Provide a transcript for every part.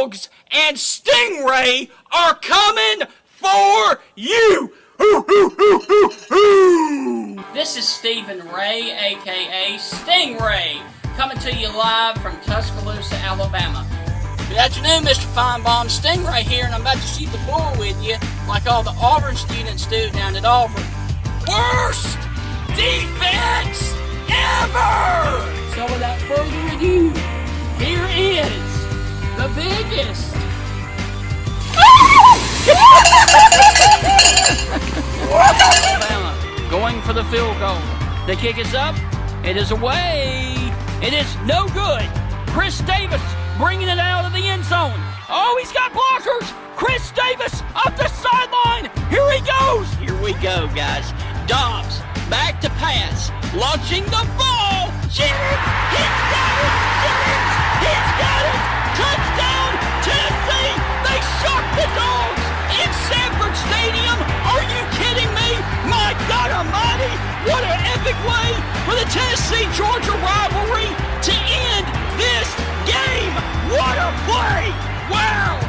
Dogs and Stingray are coming for you. Hoo, hoo, hoo, hoo, hoo. This is Stephen Ray, a.k.a. Stingray, coming to you live from Tuscaloosa, Alabama. Good afternoon, Mr. Feinbaum. Stingray here, and I'm about to shoot the bull with you like all the Auburn students do down at Auburn. Worst defense ever! So without further ado, here is the biggest Alabama going for the field goal. The kick is up. It is away. It is no good. Chris Davis bringing it out of the end zone. Oh, he's got blockers. Chris Davis up the sideline. Here he goes. Here we go, guys. Dobbs back to pass. Launching the ball. Jennings, he's got it. Jennings, he's got it. Touchdown, Tennessee. They shocked the Dogs in Sanford Stadium. Are you kidding me? My God almighty. What an epic way for the Tennessee-Georgia rivalry to end this game. What a play. Wow.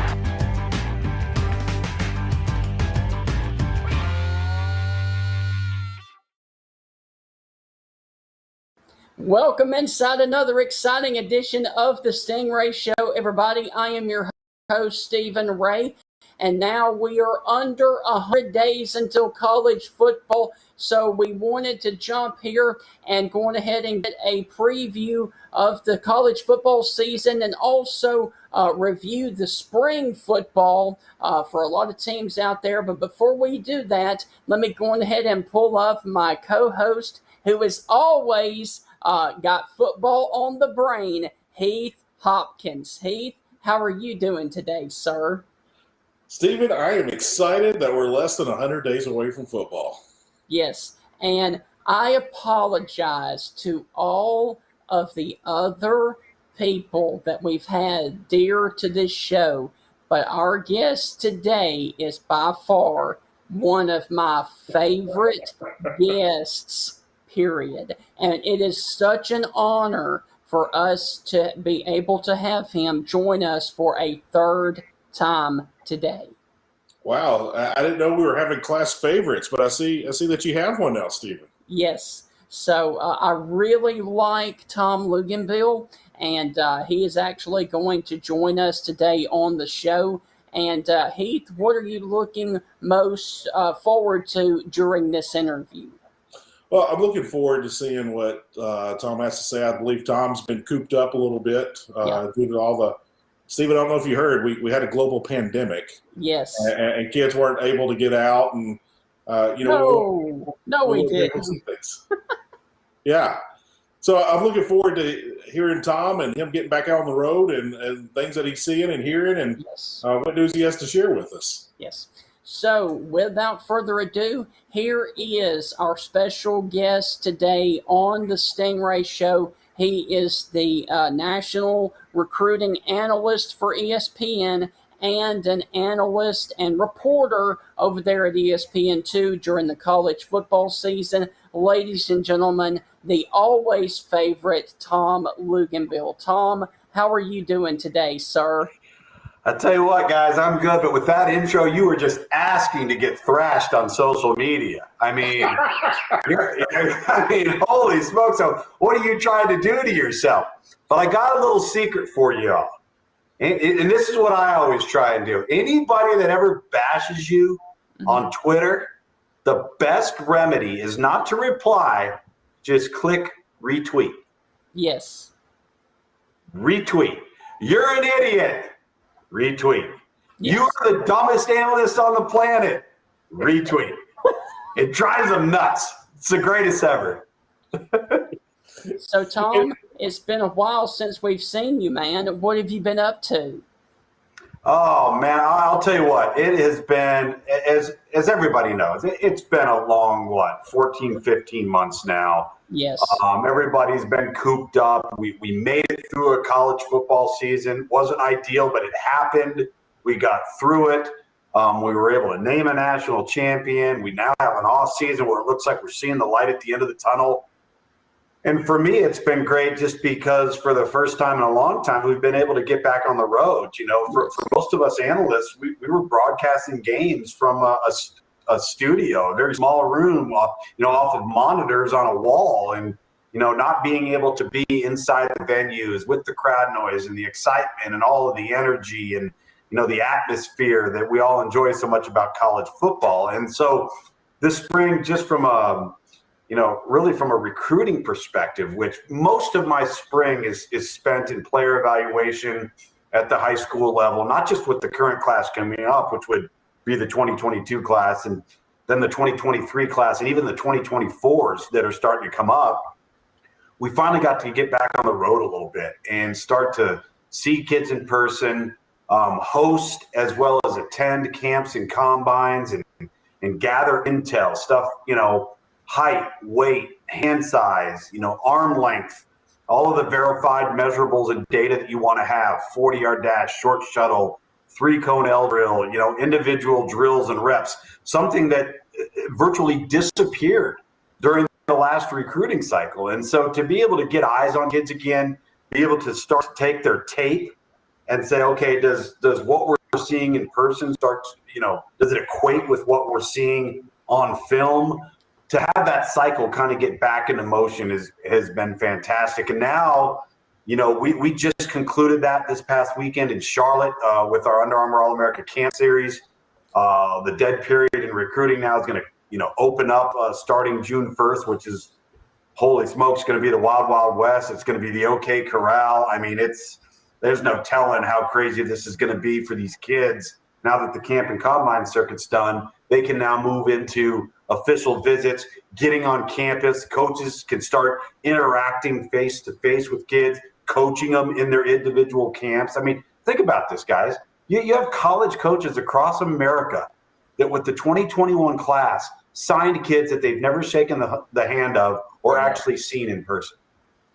Welcome inside another exciting edition of the Stingray Show, everybody. I am your host, Stephen Ray, and now we are under 100 days until college football, so we wanted to jump here and go on ahead and get a preview of the college football season and also review the spring football for a lot of teams out there. But before we do that, let me go on ahead and pull up my co-host, who is always got football on the brain, Heath Hopkins. Heath, how are you doing today, sir? Stephen, I am excited that we're less than 100 days away from football. Yes, and I apologize to all of the other people that we've had dear to this show, but our guest today is by far one of my favorite guests, period. And it is such an honor for us to be able to have him join us for a third time today. Wow, I didn't know we were having class favorites, but I see that you have one now, Stephen. Yes, so I really like Tom Luginbill, and he is actually going to join us today on the show. And Heath, what are you looking most forward to during this interview? Well, I'm looking forward to seeing what Tom has to say. I believe Tom's been cooped up a little bit due to all the – Stephen, I don't know if you heard, we had a global pandemic. Yes. And kids weren't able to get out and, we didn't. Yeah. So I'm looking forward to hearing Tom and him getting back out on the road and things that he's seeing and hearing and what news he has to share with us. Yes. So, without further ado, here is our special guest today on the Stingray Show. He is the national recruiting analyst for ESPN and an analyst and reporter over there at ESPN2 during the college football season. Ladies and gentlemen, the always favorite Tom Luginbill. Tom, how are you doing today, sir? I tell you what, guys, I'm good, but with that intro, you were just asking to get thrashed on social media. I mean, holy smokes! So, what are you trying to do to yourself? But I got a little secret for you all, and this is what I always try and do. Anybody that ever bashes you on Twitter, the best remedy is not to reply; just click retweet. Yes. Retweet. You're an idiot. Retweet. Yes. You are the dumbest analyst on the planet. Retweet. It drives them nuts. It's the greatest ever. So, Tom, it's been a while since we've seen you, man. What have you been up to? Oh, man, I'll tell you what. It has been, as everybody knows, it's been a long, 14, 15 months now. Yes. Everybody's been cooped up. We made it through a college football season. Wasn't ideal, but it happened. We got through it. We were able to name a national champion. We now have an off season where it looks like we're seeing the light at the end of the tunnel. And for me, it's been great just because for the first time in a long time, we've been able to get back on the road. You know, for most of us analysts, we were broadcasting games from a studio, a very small room, off of monitors on a wall, and not being able to be inside the venues with the crowd noise and the excitement and all of the energy and the atmosphere that we all enjoy so much about college football. And so this spring, just from really from a recruiting perspective, which most of my spring is spent in player evaluation at the high school level, not just with the current class coming up, which would be the 2022 class, and then the 2023 class, and even the 2024s that are starting to come up. We finally got to get back on the road a little bit and start to see kids in person, host as well as attend camps and combines and gather intel stuff, height, weight, hand size, arm length, all of the verified measurables and data that you want to have, 40-yard dash, short shuttle, 3-cone L drill, individual drills and reps, something that virtually disappeared during the last recruiting cycle. And so to be able to get eyes on kids again, be able to start to take their tape and say, okay, does what we're seeing in person start, does it equate with what we're seeing on film? To have that cycle kind of get back into motion has been fantastic. And now, we just concluded that this past weekend in Charlotte with our Under Armour All-America Camp Series. The dead period in recruiting now is going to open up starting June 1st, which is, holy smokes, going to be the Wild Wild West. It's going to be the OK Corral. I mean, there's no telling how crazy this is going to be for these kids. Now that the camp and combine circuit's done, they can now move into official visits, getting on campus. Coaches can start interacting face-to-face with kids, coaching them in their individual camps. I mean, think about this, guys. You have college coaches across America that with the 2021 class signed kids that they've never shaken the hand of or actually seen in person.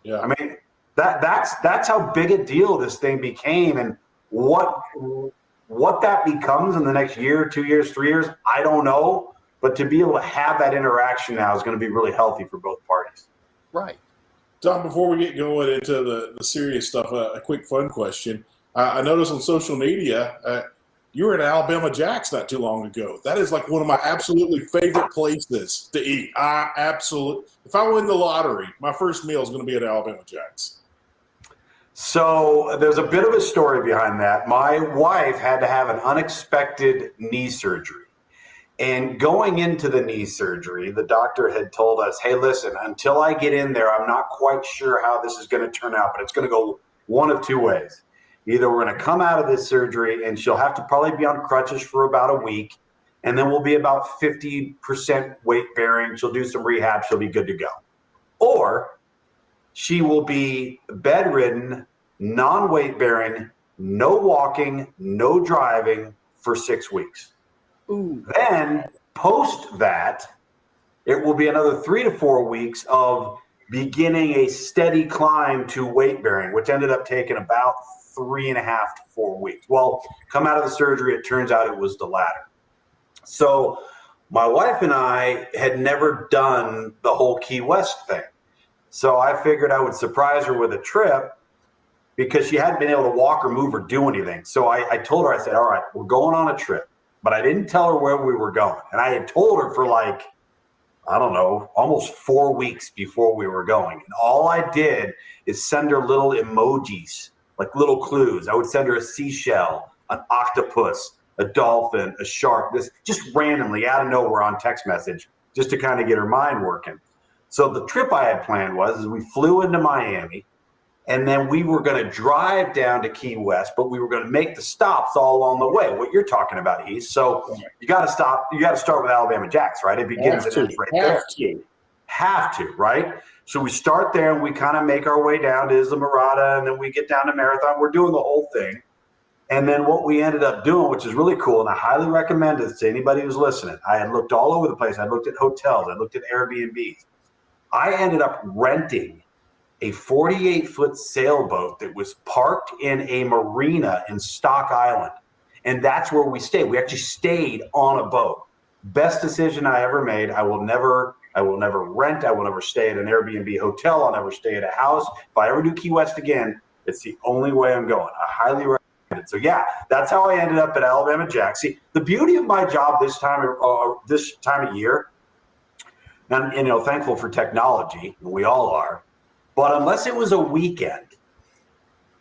Yeah. I mean, that's how big a deal this thing became, and what that becomes in the next year, 2 years, 3 years, I don't know. But to be able to have that interaction now is going to be really healthy for both parties. Right. Tom, before we get going into the serious stuff, a quick fun question. I noticed on social media, you were in Alabama Jack's not too long ago. That is like one of my absolutely favorite places to eat. If I win the lottery, my first meal is going to be at Alabama Jack's. So there's a bit of a story behind that. My wife had to have an unexpected knee surgery. And going into the knee surgery, the doctor had told us, hey, listen, until I get in there, I'm not quite sure how this is going to turn out, but it's going to go one of two ways. Either we're going to come out of this surgery and she'll have to probably be on crutches for about a week, and then we'll be about 50% weight bearing. She'll do some rehab. She'll be good to go. Or she will be bedridden, non-weight bearing, no walking, no driving for 6 weeks. Ooh. Then post that, it will be another 3 to 4 weeks of beginning a steady climb to weight bearing, which ended up taking about 3.5 to 4 weeks. Well, come out of the surgery, it turns out it was the latter. So my wife and I had never done the whole Key West thing. So I figured I would surprise her with a trip because she hadn't been able to walk or move or do anything. So I told her, I said, all right, we're going on a trip. But I didn't tell her where we were going. And I had told her for almost 4 weeks before we were going. And all I did is send her little emojis, like little clues. I would send her a seashell, an octopus, a dolphin, a shark, this just randomly out of nowhere on text message, just to kind of get her mind working. So the trip I had planned was we flew into Miami, and then we were going to drive down to Key West, but we were going to make the stops all along the way, what you're talking about, Heath. So you got to stop. You got to start with Alabama Jack's, right? It begins and ends right there. Have to, right? So we start there, and we kind of make our way down to Islamorada, and then we get down to Marathon. We're doing the whole thing. And then what we ended up doing, which is really cool, and I highly recommend it to anybody who's listening. I had looked all over the place. I looked at hotels. I looked at Airbnbs. I ended up renting a 48-foot sailboat that was parked in a marina in Stock Island. And that's where we stayed. We actually stayed on a boat. Best decision I ever made. I will never I will never rent. I will never stay at an Airbnb hotel. I'll never stay at a house. If I ever do Key West again, it's the only way I'm going. I highly recommend it. So yeah, that's how I ended up at Alabama Jack. See, the beauty of my job this time of year, and thankful for technology, and we all are, but unless it was a weekend,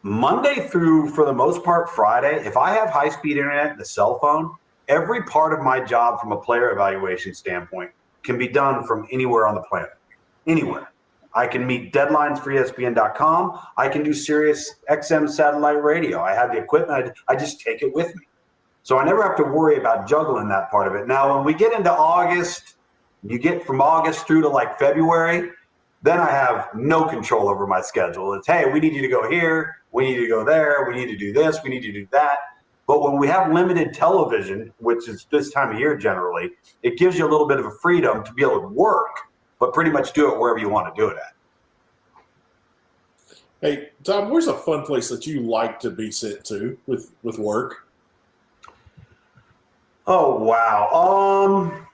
Monday through, for the most part, Friday, if I have high-speed internet and a cell phone, every part of my job from a player evaluation standpoint can be done from anywhere on the planet. Anywhere. I can meet deadlines for ESPN.com. I can do Sirius XM satellite radio. I have the equipment. I just take it with me. So I never have to worry about juggling that part of it. Now, when we get into August, you get from August through to like February, then I have no control over my schedule. It's, hey, we need you to go here. We need to go there. We need to do this. We need to do that. But when we have limited television, which is this time of year generally, it gives you a little bit of a freedom to be able to work, but pretty much do it wherever you want to do it at. Hey, Tom, where's a fun place that you like to be sent to with work? Oh, wow.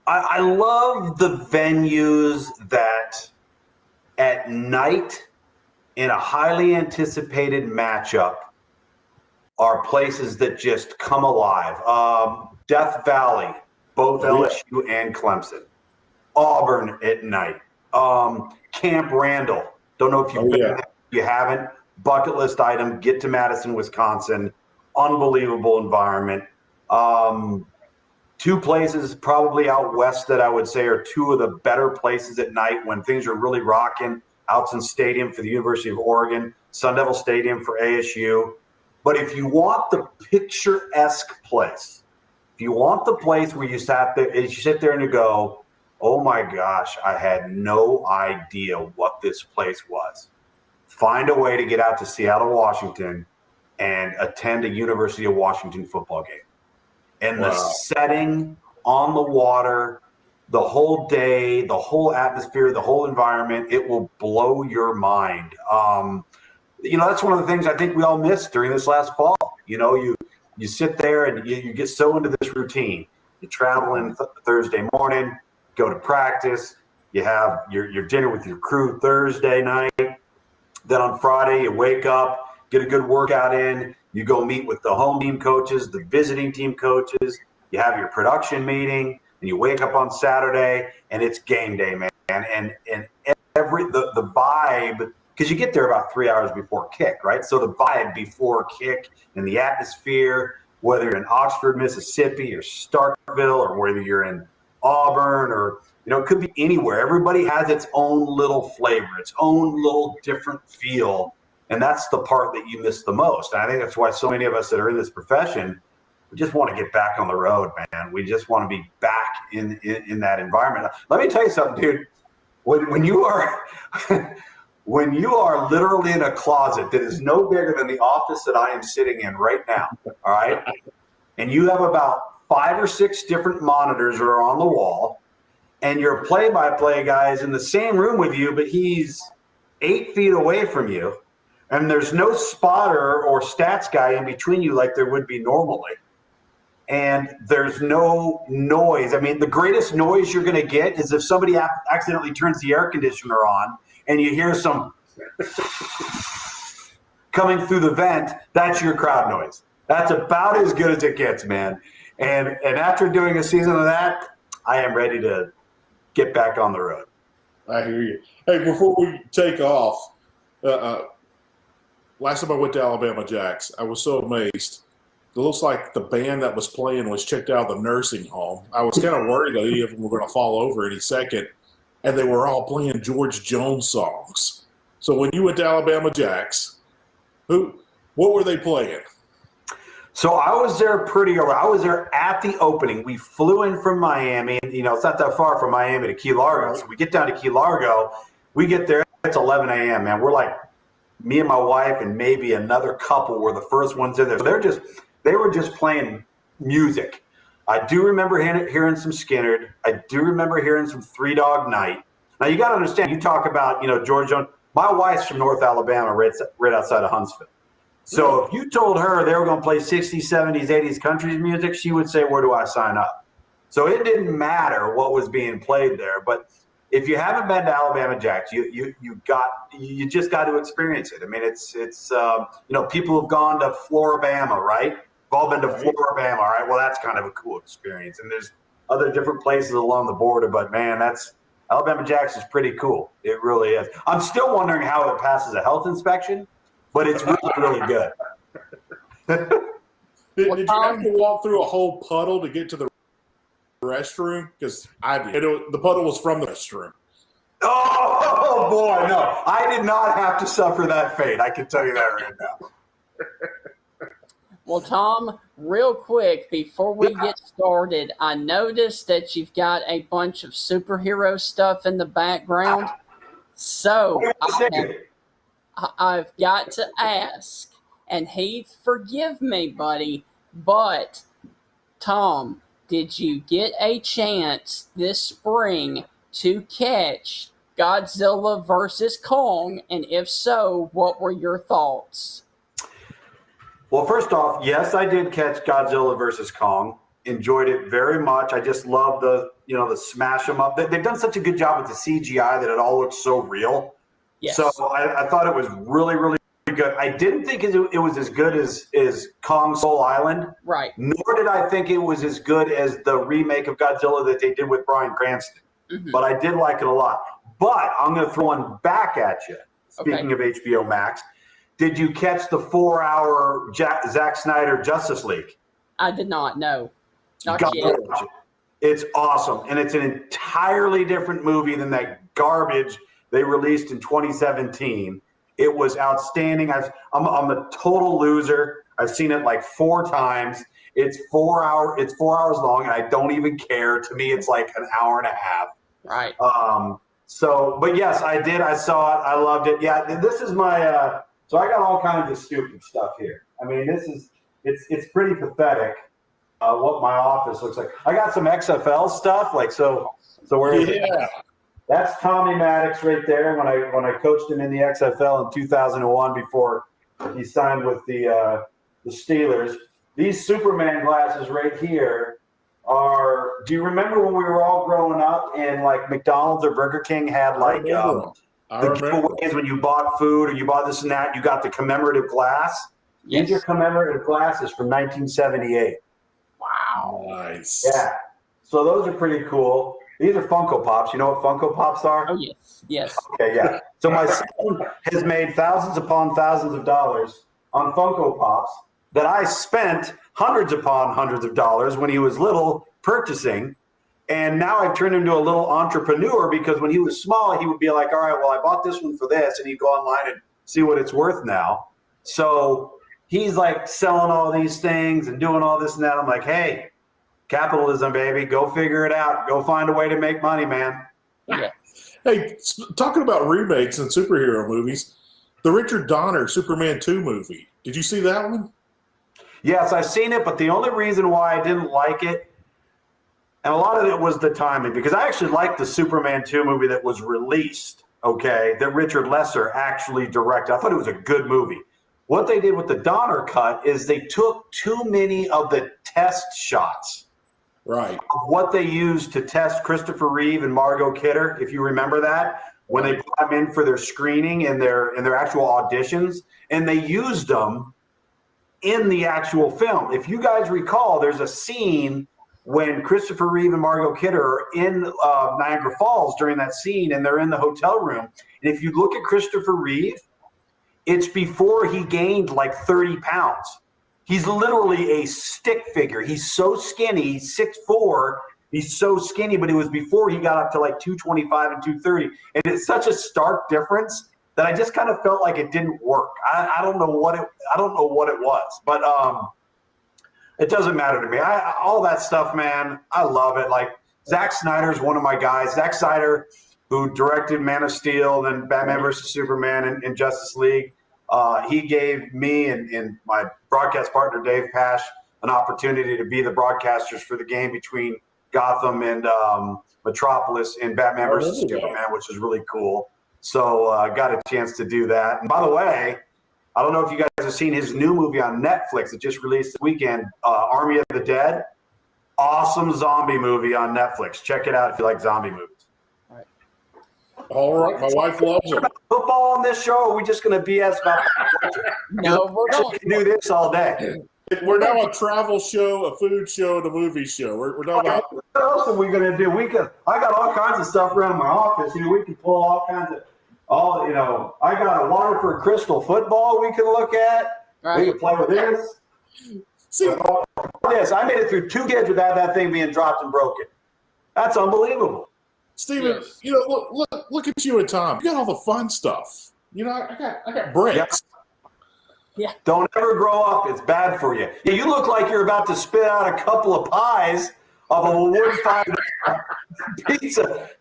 I love the venues that at night in a highly anticipated matchup are places that just come alive. Death Valley, both LSU and Clemson. Auburn at night. Camp Randall. Don't know if you've been there. If you haven't, bucket list item, get to Madison, Wisconsin. Unbelievable environment. Two places probably out west that I would say are two of the better places at night when things are really rocking. Autzen Stadium for the University of Oregon, Sun Devil Stadium for ASU. But if you want the picturesque place, if you want the place where you sit there and you go, oh my gosh, I had no idea what this place was. Find a way to get out to Seattle, Washington, and attend a University of Washington football game. And the setting on the water, the whole day, the whole atmosphere, the whole environment, it will blow your mind. That's one of the things I think we all missed during this last fall. You sit there and you get so into this routine. You travel in Thursday morning, go to practice, you have your dinner with your crew Thursday night. Then on Friday, you wake up, get a good workout in, you go meet with the home team coaches, the visiting team coaches, you have your production meeting, and you wake up on Saturday, and it's game day, man. And the vibe, because you get there about 3 hours before kick, right? So the vibe before kick and the atmosphere, whether you're in Oxford, Mississippi, or Starkville, or whether you're in Auburn, or it could be anywhere. Everybody has its own little flavor, its own little different feel, and that's the part that you miss the most. And I think that's why so many of us that are in this profession, we just want to get back on the road, man. We just want to be back in that environment. Let me tell you something, dude. When you are when you are literally in a closet that is no bigger than the office that I am sitting in right now, all right, and you have about 5 or 6 different monitors that are on the wall, and your play-by-play guy is in the same room with you, but he's 8 feet away from you, and there's no spotter or stats guy in between you like there would be normally. And there's no noise. I mean, the greatest noise you're going to get is if somebody accidentally turns the air conditioner on and you hear some coming through the vent. That's your crowd noise. That's about as good as it gets, man. And after doing a season of that, I am ready to get back on the road. I hear you. Hey, before we take off, last time I went to Alabama Jacks, I was so amazed. It looks like the band that was playing was checked out of the nursing home. I was kind of worried that any of them were going to fall over any second, and they were all playing George Jones songs. So when you went to Alabama Jacks, what were they playing? So I was there pretty early. I was there at the opening. We flew in from Miami. And, it's not that far from Miami to Key Largo. So we get down to Key Largo. We get there. It's 11 a.m., man. We're like, me and my wife and maybe another couple were the first ones in there. So they were just playing music. I do remember hearing some Skinner. I do remember hearing some Three Dog Night. Now, you got to understand, you talk about, George Jones. My wife's from North Alabama, right outside of Huntsville. So if you told her they were going to play 60s, 70s, 80s country music, she would say, where do I sign up? So it didn't matter what was being played there. But if you haven't been to Alabama Jacks, you just got to experience it. I mean, it's people have gone to Floribama, right? We've all been to Floribama, all right? Well, that's kind of a cool experience. And there's other different places along the border, but man, Alabama Jacks is pretty cool. It really is. I'm still wondering how it passes a health inspection, but it's really, really good. Did you have to walk through a whole puddle to get to the restroom? Because I did. The puddle was from the restroom. Oh, boy, no. I did not have to suffer that fate. I can tell you that right now. Well, Tom, real quick, before we get started, I noticed that you've got a bunch of superhero stuff in the background. So I've got to ask, and Heath, forgive me, buddy, but Tom, did you get a chance this spring to catch Godzilla vs. Kong? And if so, what were your thoughts? Well, first off, yes, I did catch Godzilla versus Kong. Enjoyed it very much. I just love the smash them up. They've done such a good job with the CGI that it all looks so real. Yes. So I thought it was really, really good. I didn't think it was as good as Kong Skull Island. Right. Nor did I think it was as good as the remake of Godzilla that they did with Bryan Cranston. Mm-hmm. But I did like it a lot. But I'm going to throw one back at you. Speaking of HBO Max. Did you catch the 4-hour Zack Snyder Justice League? I did not, no. Not yet. It's awesome. And it's an entirely different movie than that garbage they released in 2017. It was outstanding. I'm a total loser. I've seen it like 4 times. It's 4 hours long, and I don't even care. To me, it's like an hour and a half. Right. But yes, I did. I saw it. I loved it. Yeah, this is my so I got all kinds of stupid stuff here. I mean, it's pretty pathetic what my office looks like. I got some XFL stuff, so where is it? That's Tommy Maddox right there when I coached him in the XFL in 2001 before he signed with the Steelers. These Superman glasses right here are. Do you remember when we were all growing up and like McDonald's or Burger King had like the giveaways when you bought food or you bought this and that, you got the commemorative glass? Yes. These are commemorative glasses from 1978. Wow. Nice. Yeah. So those are pretty cool. These are Funko Pops. You know what Funko Pops are? Oh, yes. Yes. Okay, yeah. So my son has made thousands upon thousands of dollars on Funko Pops that I spent hundreds upon hundreds of dollars when he was little purchasing. And now I've turned him into a little entrepreneur because when he was small, he would be like, all right, well, I bought this one for this. And he'd go online and see what it's worth now. So he's like selling all these things and doing all this and that. I'm like, hey, capitalism, baby. Go figure it out. Go find a way to make money, man. Yeah. Hey, talking about remakes and superhero movies, the Richard Donner Superman 2 movie. Did you see that one? Yes, I've seen it, but the only reason why I didn't like it, and a lot of it was the timing, because I actually liked the Superman 2 movie that was released, that Richard Lesser actually directed. I thought it was a good movie. What they did with the Donner cut is they took too many of the test shots. Right. Of what they used to test Christopher Reeve and Margot Kidder, if you remember that, when they brought them in for their screening and their actual auditions, and they used them in the actual film. If you guys recall, there's a scene when Christopher Reeve and Margot Kidder are in Niagara Falls during that scene, and they're in the hotel room. And if you look at Christopher Reeve, it's before he gained like 30 pounds. He's literally a stick figure. He's so skinny, he's 6'4", he's so skinny, but it was before he got up to like 225 and 230. And it's such a stark difference that I just kind of felt like it didn't work. I don't know what it was, but it doesn't matter to me. All that stuff, man, I love it. Like Zack Snyder's one of my guys. Zack Snyder, who directed Man of Steel, then Batman vs. Superman and Justice League. He gave me and my broadcast partner, Dave Pash, an opportunity to be the broadcasters for the game between Gotham and Metropolis in Batman vs. Superman, which is really cool. So I got a chance to do that. And by the way, I don't know if you guys have seen his new movie on Netflix that just released this weekend, Army of the Dead. Awesome zombie movie on Netflix. Check it out if you like zombie movies. All right. All right, my wife loves them. Football on this show, or are we just going to BS about No, we're we going. can do this all day. We're now a travel show, a food show, and a movie show. We're talking about. What else are we going to do? I got all kinds of stuff around my office. We can pull all kinds of, I got a Waterford Crystal football we can look at. Right. We can play with this. See, Yes, I made it through 2 kids without that thing being dropped and broken. That's unbelievable. Steven, Yes. look at you and Tom. You got all the fun stuff. I got bricks. Yeah. Don't ever grow up. It's bad for you. Yeah, you look like you're about to spit out a couple of pies of a wood-fired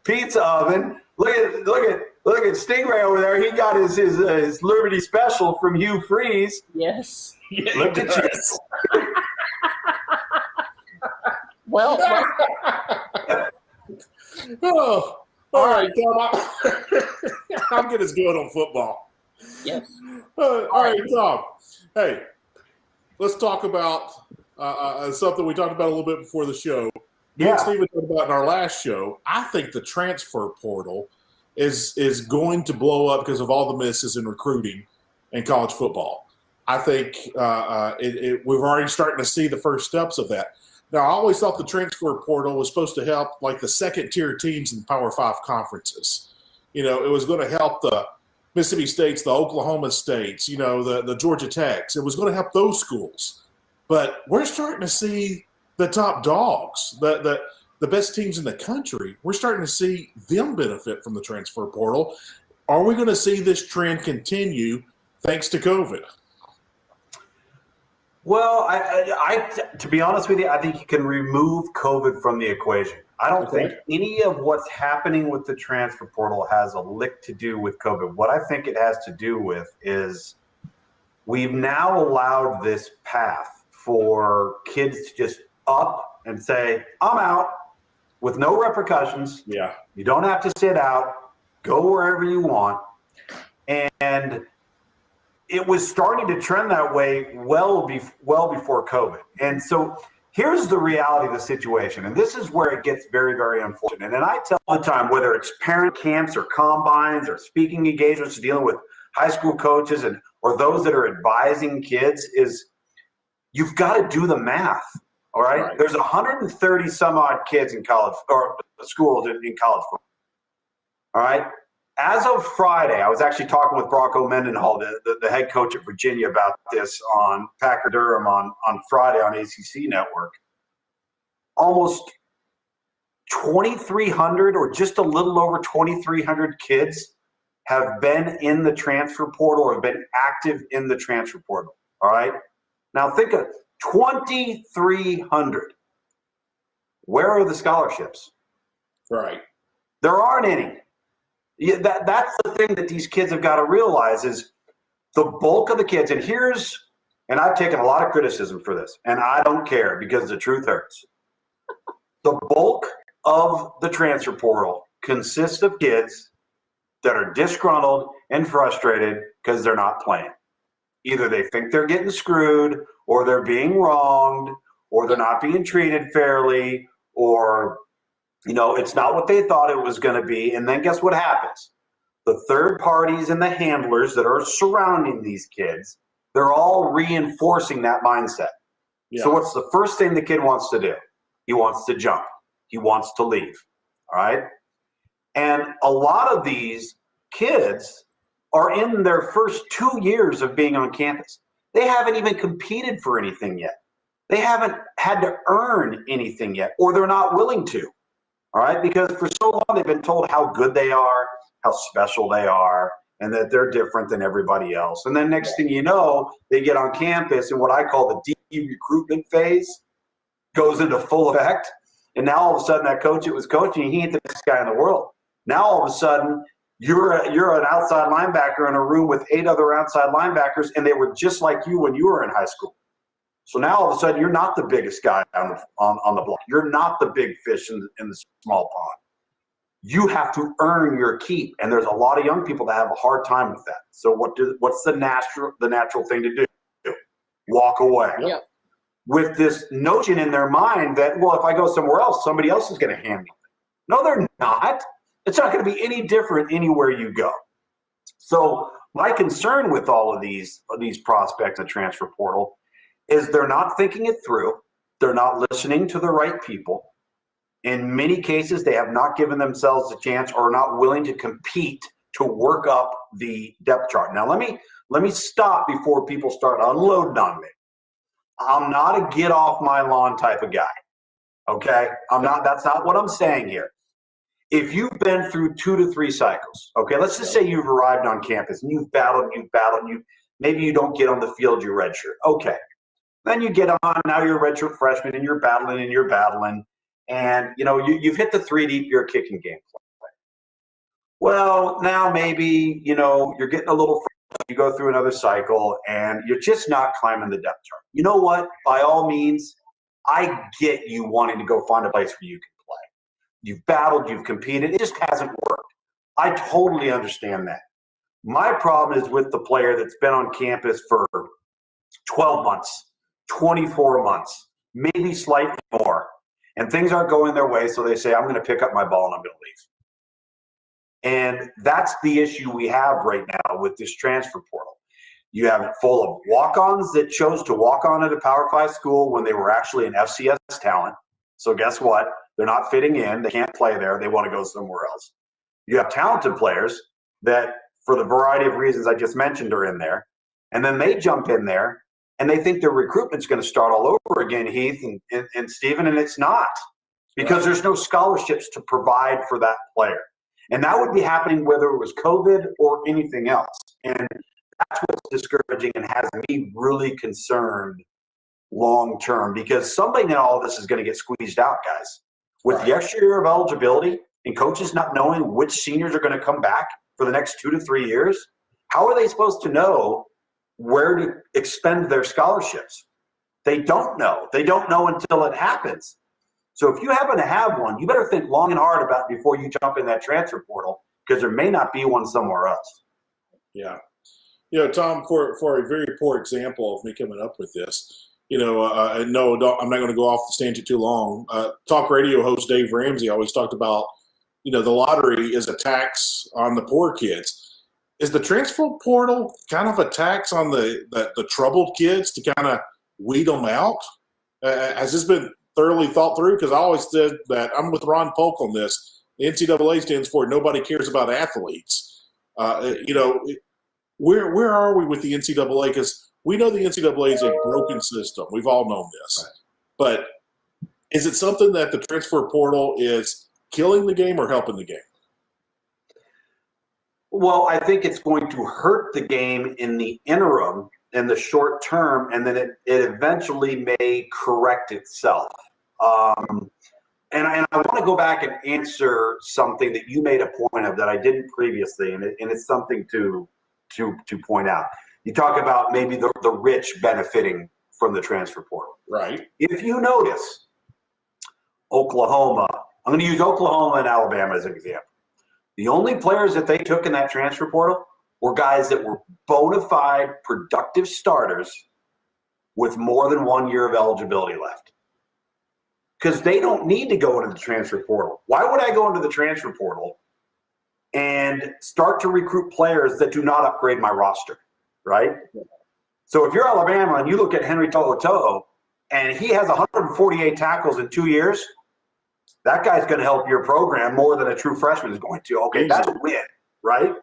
pizza oven. Look at Stingray over there. He got his Liberty Special from Hugh Freeze. Yes. Look at you. Well, Oh, all right, Tom. I'm getting as good on football. yes. All right, Tom. Hey, let's talk about something we talked about a little bit before the show. You and Steven talked about in our last show. I think the transfer portal is going to blow up because of all the misses in recruiting in college football. I think we're already starting to see the first steps of that. Now, I always thought the transfer portal was supposed to help like the second-tier teams in the Power 5 conferences. It was going to help the Mississippi States, the Oklahoma States, the Georgia Techs. It was going to help those schools. But we're starting to see the top dogs, the best teams in the country. We're starting to see them benefit from the transfer portal. Are we going to see this trend continue thanks to COVID? Well, I to be honest with you, I think you can remove COVID from the equation. I don't think any of what's happening with the transfer portal has a lick to do with COVID. What I think it has to do with is we've now allowed this path for kids to just up and say, I'm out with no repercussions. Yeah. You don't have to sit out. Go wherever you want. And it was starting to trend that way well before COVID. And so here's the reality of the situation. And this is where it gets very, very unfortunate. And I tell all the time, whether it's parent camps or combines or speaking engagements dealing with high school coaches or those that are advising kids, is you've got to do the math. All right. There's 130 some odd kids in college or schools in college football. All right. As of Friday, I was actually talking with Bronco Mendenhall, the head coach at Virginia, about this on Packer Durham on Friday on ACC Network. Almost 2,300 or just a little over 2,300 kids have been in the transfer portal or have been active in the transfer portal. All right. Now think of 2,300. Where are the scholarships? Right. There aren't any. Yeah, that's the thing that these kids have got to realize is the bulk of the kids, and I've taken a lot of criticism for this, and I don't care because the truth hurts. The bulk of the transfer portal consists of kids that are disgruntled and frustrated because they're not playing. Either they think they're getting screwed, or they're being wronged, or they're not being treated fairly, or it's not what they thought it was going to be. And then guess what happens? The third parties and the handlers that are surrounding these kids, they're all reinforcing that mindset. Yeah. So what's the first thing the kid wants to do? He wants to jump. He wants to leave. All right. And a lot of these kids are in their first 2 years of being on campus. They haven't even competed for anything yet. They haven't had to earn anything yet, or they're not willing to. All right, because for so long they've been told how good they are, how special they are, and that they're different than everybody else. And then next thing you know, they get on campus, and what I call the de-recruitment phase goes into full effect. And now all of a sudden that coach that was coaching, he ain't the best guy in the world. Now all of a sudden you're an outside linebacker in a room with 8 other outside linebackers, and they were just like you when you were in high school. So now all of a sudden you're not the biggest guy on the block. You're not the big fish in the small pond. You have to earn your keep, and there's a lot of young people that have a hard time with that. So what's the natural thing to do? Walk away. Yeah. With this notion in their mind that, well, if I go somewhere else, somebody else is going to hand me. No, they're not. It's not going to be any different anywhere you go. So my concern with all of these prospects in the transfer portal is they're not thinking it through. They're not listening to the right people. In many cases, they have not given themselves a chance or are not willing to compete to work up the depth chart. Now, let me stop before people start unloading on me. I'm not a get off my lawn type of guy. Okay? That's not what I'm saying here. If you've been through 2 to 3 cycles, okay, let's just say you've arrived on campus and you've battled, maybe you don't get on the field, you redshirt. Okay. Then you get on, now you're a redshirt freshman and you're battling. And, you've hit the 3 deep, you're a kicking game play. Well, now maybe, you're getting a little, you go through another cycle and you're just not climbing the depth chart. You know what? By all means, I get you wanting to go find a place where you can play. You've battled, you've competed. It just hasn't worked. I totally understand that. My problem is with the player that's been on campus for 12 months, 24 months, maybe slightly more, and things aren't going their way, so they say, I'm going to pick up my ball and I'm going to leave. And that's the issue we have right now with this transfer portal. You have it full of walk-ons that chose to walk on at a Power 5 school when they were actually an FCS talent. So guess what? They're not fitting in. They can't play there. They want to go somewhere else. You have talented players that, for the variety of reasons I just mentioned, are in there. And then they jump in there, and they think their recruitment's going to start all over again, Heath and Stephen, and it's not. Because there's no scholarships to provide for that player. And that would be happening whether it was COVID or anything else. And that's what's discouraging and has me really concerned long term, because somebody now all this is going to get squeezed out, guys. With the extra year of eligibility and coaches not knowing which seniors are going to come back for the next 2 to 3 years, how are they supposed to know where to expend their scholarships? They don't know. They don't know until it happens. So if you happen to have one, you better think long and hard about it before you jump in that transfer portal, because there may not be one somewhere else. Yeah. Tom, for a very poor example of me coming up with this, no, I'm not going to go off the tangent too long. Talk radio host Dave Ramsey always talked about, the lottery is a tax on the poor kids. Is the transfer portal kind of a tax on the troubled kids to kind of weed them out? Has this been thoroughly thought through? Because I always said that I'm with Ron Polk on this. The NCAA stands for nobody cares about athletes. Where are we with the NCAA? Because we know the NCAA is a broken system. We've all known this. Right. But is it something that the transfer portal is killing the game or helping the game? Well, I think it's going to hurt the game in the interim, in the short term, and then it eventually may correct itself. And I want to go back and answer something that you made a point of that I didn't previously, and it's something to point out. You talk about maybe the rich benefiting from the transfer portal. Right. If you notice, Oklahoma, I'm going to use Oklahoma and Alabama as an example. The only players that they took in that transfer portal were guys that were bona fide, productive starters with more than 1 year of eligibility left. Because they don't need to go into the transfer portal. Why would I go into the transfer portal and start to recruit players that do not upgrade my roster, right? So if you're Alabama and you look at Henry To'oTo'o and he has 148 tackles in 2 years, that guy's going to help your program more than a true freshman is going to. Okay, that's a win, right?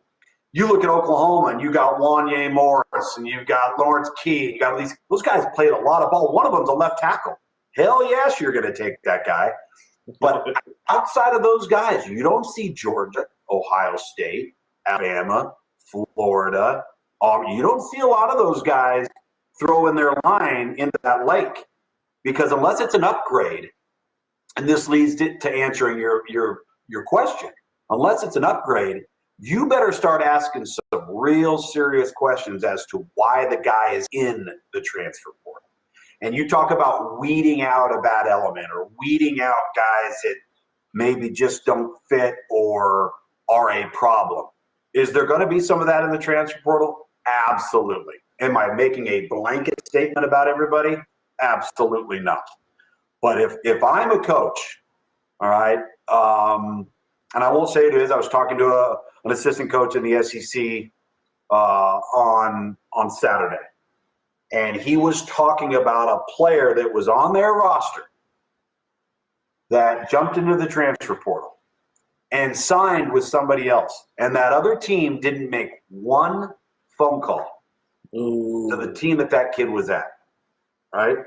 You look at Oklahoma and you got Wanye Morris and you've got Lawrence Key. You got those guys played a lot of ball. One of them's a left tackle. Hell yes, you're going to take that guy. But outside of those guys, you don't see Georgia, Ohio State, Alabama, Florida. You don't see a lot of those guys throwing their line into that lake, because unless it's an upgrade, and this leads to answering your question, unless it's an upgrade, you better start asking some real serious questions as to why the guy is in the transfer portal. And you talk about weeding out a bad element or weeding out guys that maybe just don't fit or are a problem. Is there going to be some of that in the transfer portal? Absolutely. Am I making a blanket statement about everybody? Absolutely not. But if I'm a coach, all right, and I won't say who it is. I was talking to an assistant coach in the SEC on Saturday, and he was talking about a player that was on their roster that jumped into the transfer portal and signed with somebody else, and that other team didn't make one phone call to the team that kid was at, right?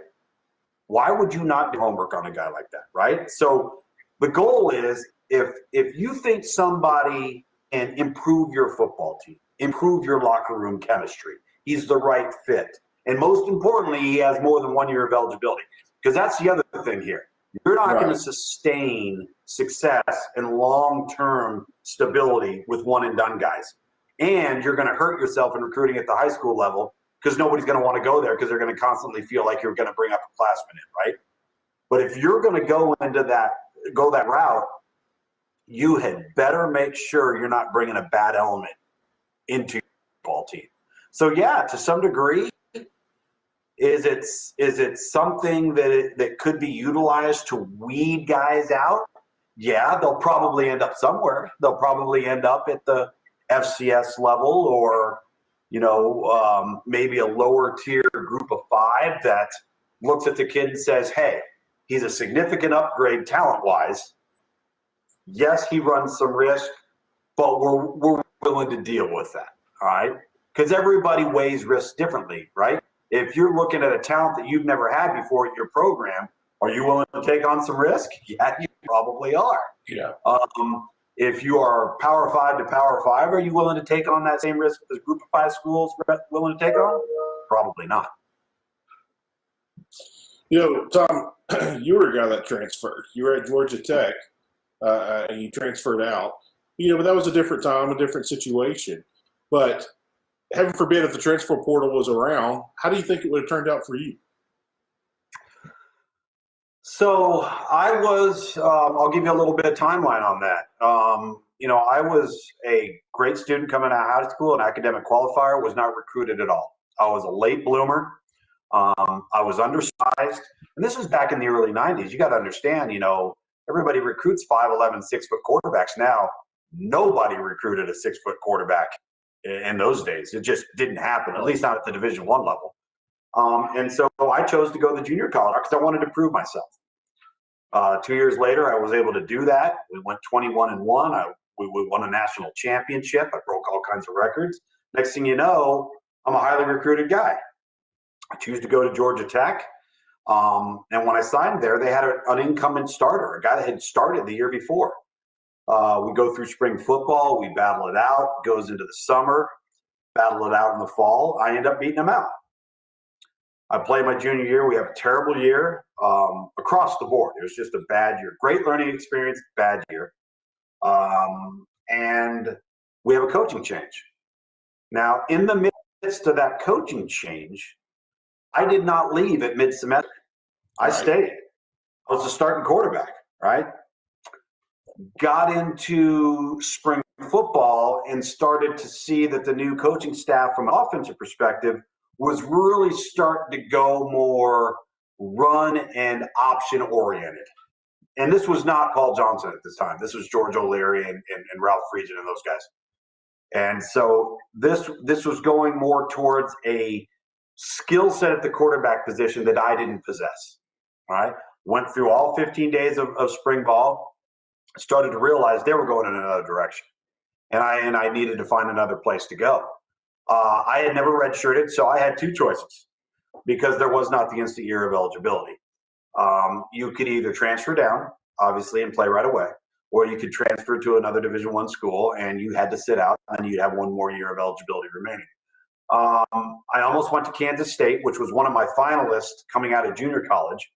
Why would you not do homework on a guy like that, right? So the goal is if you think somebody can improve your football team, improve your locker room chemistry, he's the right fit. And most importantly, he has more than 1 year of eligibility. Because that's the other thing here. You're not going to sustain success and long-term stability with one-and-done guys. And you're going to hurt yourself in recruiting at the high school level because nobody's going to want to go there because they're going to constantly feel like you're going to bring up a classman in, right? But if you're going to go that route, you had better make sure you're not bringing a bad element into your football team. So yeah, to some degree, is it something that could be utilized to weed guys out? Yeah, they'll probably end up somewhere. They'll probably end up at the FCS level or, maybe a lower tier group of 5 that looks at the kid and says, hey, he's a significant upgrade talent-wise. Yes, he runs some risk, but we're willing to deal with that, all right? Because everybody weighs risk differently, right? If you're looking at a talent that you've never had before in your program, are you willing to take on some risk? Yeah, you probably are. Yeah. If you are Power 5 to Power 5, are you willing to take on that same risk as Group of 5 schools willing to take on? Probably not. Tom, you were a guy that transferred. You were at Georgia Tech, and you transferred out. But that was a different time, a different situation. But heaven forbid if the transfer portal was around, how do you think it would have turned out for you? So I was, I'll give you a little bit of timeline on that. I was a great student coming out of high school, an academic qualifier, was not recruited at all. I was a late bloomer. I was undersized. And this was back in the early 90s. You got to understand, everybody recruits 5'11", 6-foot quarterbacks now. Nobody recruited a 6-foot quarterback in those days. It just didn't happen, at least not at the Division I level. And so I chose to go to junior college because I wanted to prove myself. 2 years later, I was able to do that. We went 21-1. We won a national championship. I broke all kinds of records. Next thing you know, I'm a highly recruited guy. I choose to go to Georgia Tech. And when I signed there, they had an incumbent starter, a guy that had started the year before. We go through spring football. We battle it out. Goes into the summer. Battle it out in the fall. I end up beating him out. I play my junior year. We have a terrible year across the board. It was just a bad year. Great learning experience, bad year. And we have a coaching change. Now, in the midst of that coaching change, I did not leave at mid-semester. I stayed. I was the starting quarterback, right? Got into spring football and started to see that the new coaching staff from an offensive perspective was really starting to go more run and option oriented. And this was not Paul Johnson at this time. This was George O'Leary and Ralph Friedgen and those guys. And so this was going more towards a skill set at the quarterback position that I didn't possess. All right. Went through all 15 days of spring ball, started to realize they were going in another direction. And I needed to find another place to go. I had never redshirted, so I had two choices because there was not the instant year of eligibility. You could either transfer down, obviously, and play right away, or you could transfer to another Division I school and you had to sit out and you'd have one more year of eligibility remaining. I almost went to Kansas State, which was one of my finalists coming out of junior college.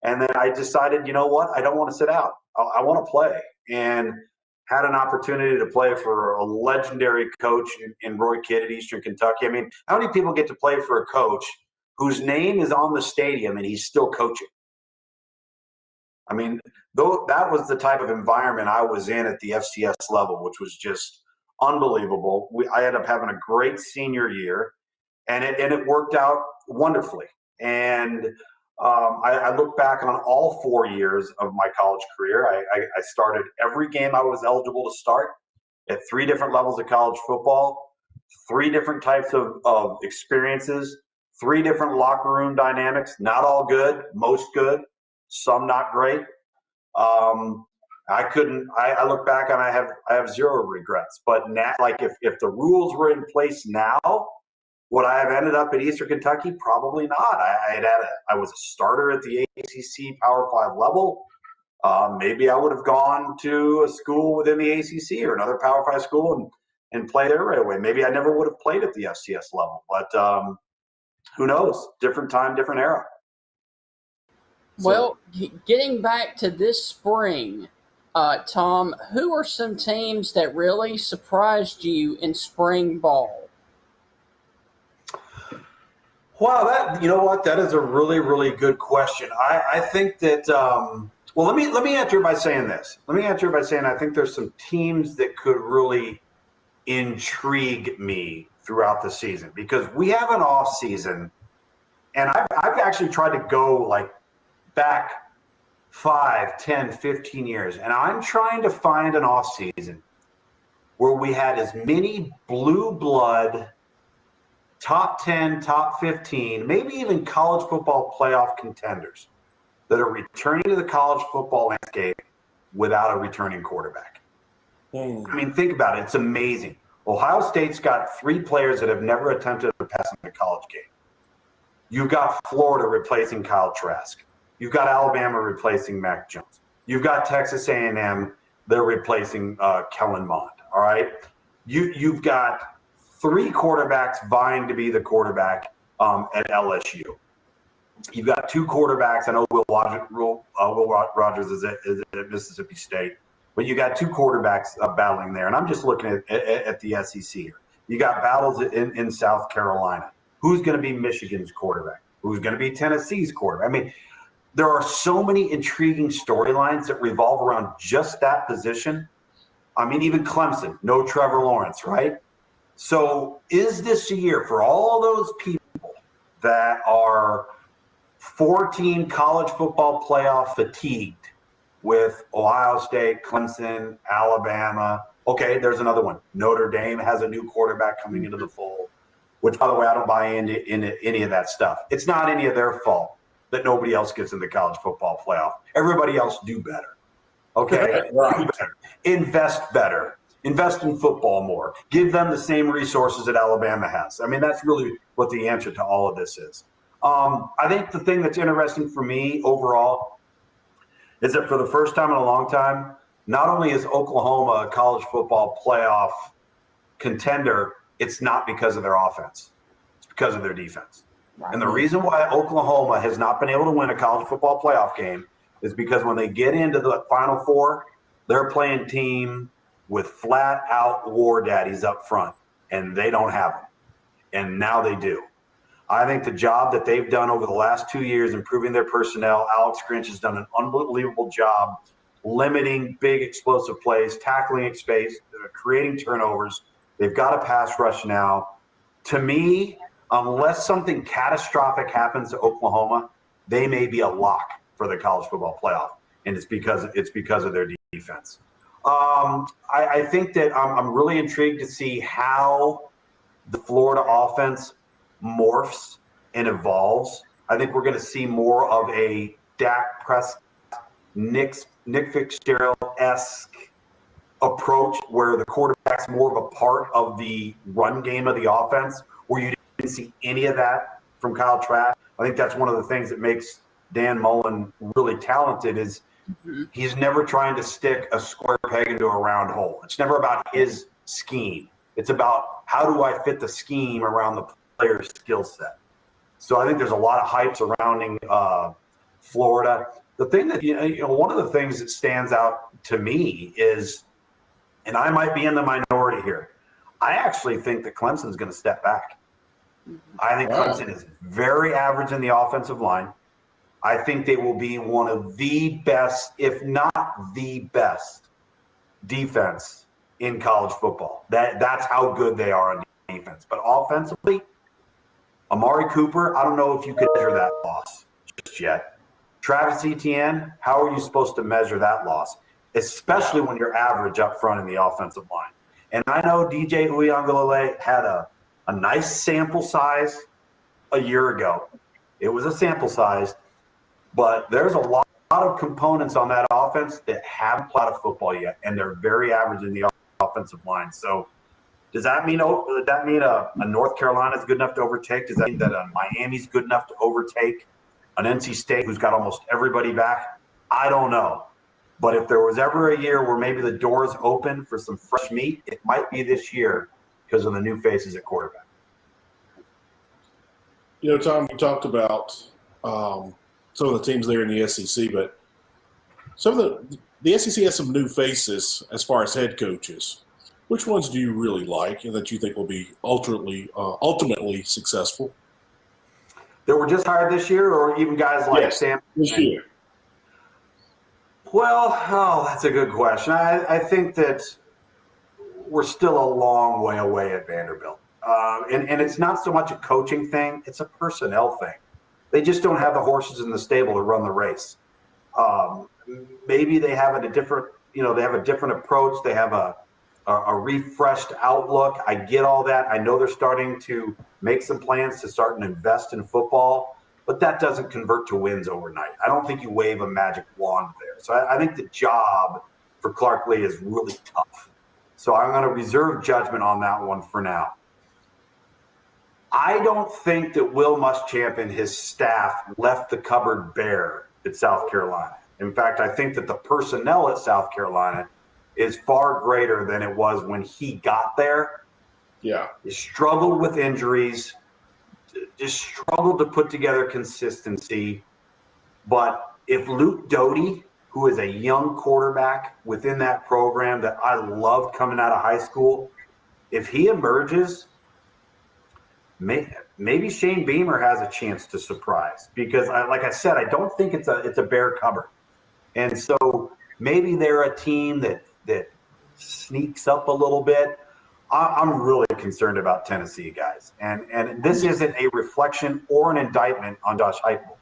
And then I decided, you know what? I don't want to sit out. I want to play. And had an opportunity to play for a legendary coach in Roy Kidd at Eastern Kentucky. I mean, how many people get to play for a coach whose name is on the stadium and he's still coaching? I mean, that was the type of environment I was in at the FCS level, which was just unbelievable. I ended up having a great senior year, and it worked out wonderfully. And I look back on all 4 years of my college career. I started every game I was eligible to start at 3 different levels of college football, 3 different types of experiences, 3 different locker room dynamics, not all good, most good, some not great. I look back and I have 0 regrets. But now, like if the rules were in place now, would I have ended up at Eastern Kentucky? Probably not. I was a starter at the ACC Power 5 level. Maybe I would have gone to a school within the ACC or another Power 5 school and play there right away. Maybe I never would have played at the FCS level. But who knows? Different time, different era. Well, getting back to this spring, Tom, who are some teams that really surprised you in spring ball? Wow, you know what? That is a really, really good question. I think that well, let me answer it by saying this. Let me answer it by saying I think there's some teams that could really intrigue me throughout the season because we have an off season, and I've actually tried to go like back 5, 10, 15 years, and I'm trying to find an off season where we had as many blue blood top 10, top 15, maybe even college football playoff contenders that are returning to the college football landscape without a returning quarterback. I mean, think about it. It's amazing. Ohio State's got 3 players that have never attempted a pass in a college game. You've got Florida replacing Kyle Trask. You've got Alabama replacing Mac Jones. You've got Texas A&M. They're replacing Kellen Mond. All right. You've got 3 quarterbacks vying to be the quarterback at LSU. You've got 2 quarterbacks. I know Will Rogers is at Mississippi State, but you got 2 quarterbacks battling there. And I'm just looking at the SEC here. You got battles in South Carolina. Who's going to be Michigan's quarterback? Who's going to be Tennessee's quarterback? I mean, there are so many intriguing storylines that revolve around just that position. I mean, even Clemson, no Trevor Lawrence, right? So is this a year for all those people that are 14 college football playoff fatigued with Ohio State, Clemson, Alabama? Okay, there's another one. Notre Dame has a new quarterback coming into the fold, which, by the way, I don't buy into any of that stuff. It's not any of their fault that nobody else gets in the college football playoff. Everybody else do better. Okay? Right. Do better. Invest better. Invest in football more. Give them the same resources that Alabama has. I mean, that's really what the answer to all of this is. I think the thing that's interesting for me overall is that for the first time in a long time, not only is Oklahoma a college football playoff contender, it's not because of their offense. It's because of their defense. Right. And the reason why Oklahoma has not been able to win a college football playoff game is because when they get into the Final Four, they're playing team with flat-out war daddies up front, and they don't have them. And now they do. I think the job that they've done over the last 2 years improving their personnel, Alex Grinch has done an unbelievable job limiting big explosive plays, tackling at space, creating turnovers. They've got a pass rush now. To me, unless something catastrophic happens to Oklahoma, they may be a lock for the college football playoff, and it's because of their defense. I think that I'm really intrigued to see how the Florida offense morphs and evolves. I think we're going to see more of a Dak Prescott, Nick Fitzgerald-esque approach where the quarterback's more of a part of the run game of the offense, where you didn't see any of that from Kyle Trask. I think that's one of the things that makes Dan Mullen really talented is he's never trying to stick a square peg into a round hole. It's never about his scheme. It's about how do I fit the scheme around the player's skill set. So I think there's a lot of hype surrounding Florida. The thing that, one of the things that stands out to me is, and I might be in the minority here, I actually think that Clemson's going to step back. I think Clemson is very average in the offensive line. I think they will be one of the best, if not the best, defense in college football. That's how good they are on defense. But offensively, Amari Cooper, I don't know if you could measure that loss just just yet. Travis Etienne, how are you supposed to measure that loss, especially when you're average up front in the offensive line? And I know DJ Uiagalelei had a nice sample size a year ago. It was a sample size, but there's a lot of components on that offense that haven't played a football yet, and they're very average in the offensive line. So does that mean a North Carolina is good enough to overtake? Does that mean that a Miami's good enough to overtake an NC State who's got almost everybody back? I don't know. But if there was ever a year where maybe the doors open for some fresh meat, it might be this year because of the new faces at quarterback. You know, Tom, we talked about some of the teams there in the SEC, but some of the SEC has some new faces as far as head coaches. Which ones do you really like and that you think will be ultimately successful? That were just hired this year, or even guys like Sam? This year. Well, that's a good question. I think that we're still a long way away at Vanderbilt. And it's not so much a coaching thing, it's a personnel thing. They just don't have the horses in the stable to run the race. Maybe they have a different approach. They have a refreshed outlook. I get all that. I know they're starting to make some plans to start and invest in football, but that doesn't convert to wins overnight. I don't think you wave a magic wand there. So I think the job for Clark Lee is really tough. So I'm going to reserve judgment on that one for now. I don't think that Will Muschamp and his staff left the cupboard bare at South Carolina. In fact, I think that the personnel at South Carolina is far greater than it was when he got there. Yeah. He struggled with injuries, just struggled to put together consistency. But if Luke Doty, who is a young quarterback within that program that I loved coming out of high school, if he emerges, maybe Shane Beamer has a chance to surprise. Because, like I said, I don't think it's a bare cupboard. And so maybe they're a team that sneaks up a little bit. I'm really concerned about Tennessee, guys. And this isn't a reflection or an indictment on Josh Heupel.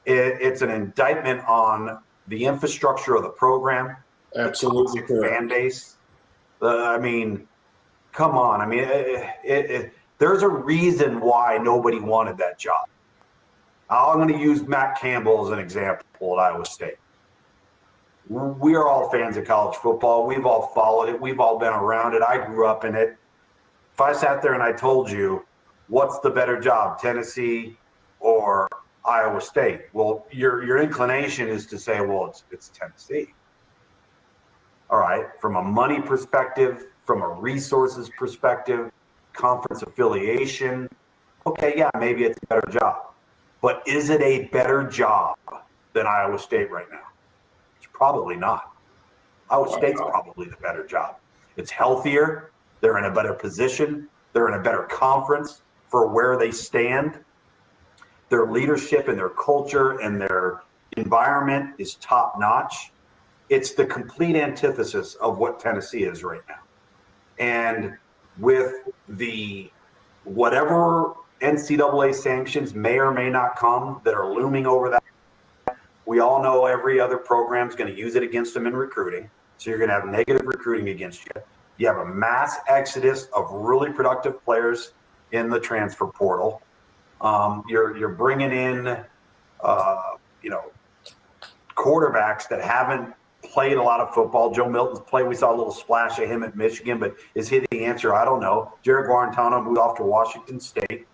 It's an indictment on the infrastructure of the program. Absolutely. The fan base. I mean, come on. I mean, there's a reason why nobody wanted that job. I'm going to use Matt Campbell as an example at Iowa State. We are all fans of college football. We've all followed it. We've all been around it. I grew up in it. If I sat there and I told you, what's the better job, Tennessee or Iowa State? Well, your inclination is to say, well, it's Tennessee. All right. From a money perspective, from a resources perspective, conference affiliation, okay, yeah, maybe it's a better job. But is it a better job than Iowa State right now? Probably not. Iowa State's probably the better job. It's healthier. They're in a better position. They're in a better conference for where they stand. Their leadership and their culture and their environment is top notch. It's the complete antithesis of what Tennessee is right now. And with the whatever NCAA sanctions may or may not come that are looming over that, we all know every other program is going to use it against them in recruiting. So you're going to have negative recruiting against you. You have a mass exodus of really productive players in the transfer portal. You're bringing in, quarterbacks that haven't played a lot of football. Joe Milton's played. We saw a little splash of him at Michigan, but is he the answer? I don't know. Jared Guarantano moved off to Washington State.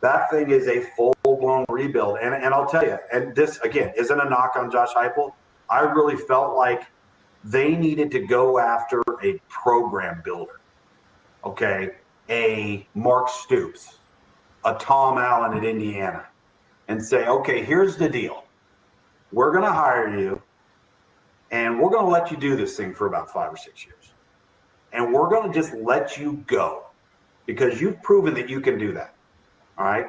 That thing is a full-blown rebuild. And I'll tell you, and this, again, isn't a knock on Josh Heupel. I really felt like they needed to go after a program builder, okay, a Mark Stoops, a Tom Allen at Indiana, and say, okay, here's the deal. We're going to hire you, and we're going to let you do this thing for about 5 or 6 years. And we're going to just let you go because you've proven that you can do that. All right.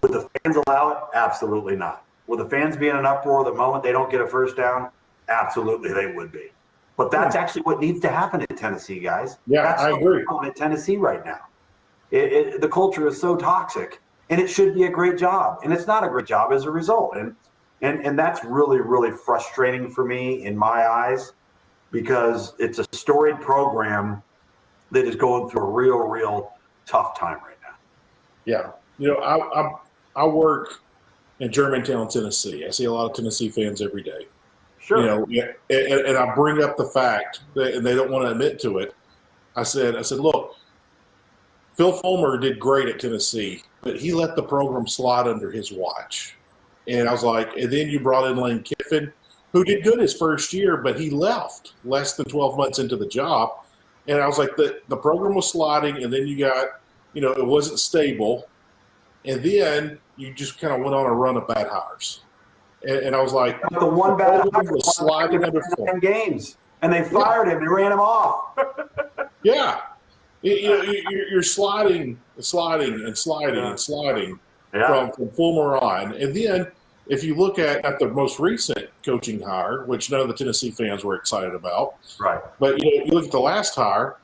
Would the fans allow it? Absolutely not. Will the fans be in an uproar the moment they don't get a first down? Absolutely, they would be. But that's actually what needs to happen at Tennessee, guys. Yeah, that's I agree. At Tennessee right now. The culture is so toxic, and it should be a great job. And it's not a great job as a result. And And that's really, really frustrating for me in my eyes, because it's a storied program that is going through a real tough time right now. Yeah. I work in Germantown, Tennessee. I see a lot of Tennessee fans every day. Sure. And I bring up the fact that, and they don't want to admit to it. I said, look, Phil Fulmer did great at Tennessee, but he let the program slide under his watch. And I was like, and then you brought in Lane Kiffin, who did good his first year, but he left less than 12 months into the job. And I was like, the program was sliding, and then you got, it wasn't stable. And then you just kind of went on a run of bad hires. And I was like, the one bad hire was sliding under 10 games, and they fired him and ran him off. Yeah. You're sliding from Fulmer on. And then if you look at the most recent coaching hire, which none of the Tennessee fans were excited about. Right. But, you look at the last hire,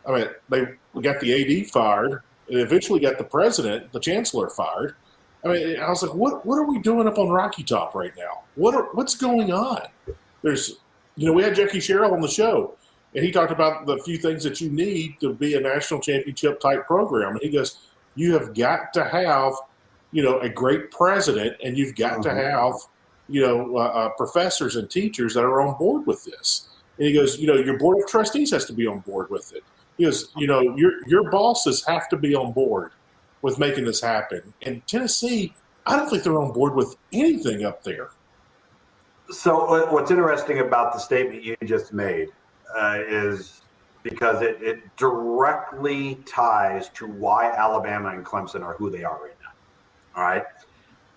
I mean, we got the AD fired, and eventually got the president, the chancellor, fired. I mean, I was like, what are we doing up on Rocky Top right now? What's going on? There's, we had Jackie Sherrill on the show, and he talked about the few things that you need to be a national championship type program. And he goes, you have got to have, a great president, and you've got to have, professors and teachers that are on board with this. And he goes, your board of trustees has to be on board with it. He goes, your bosses have to be on board with making this happen. And Tennessee, I don't think they're on board with anything up there. So what's interesting about the statement you just made is because it directly ties to why Alabama and Clemson are who they are right now. All right.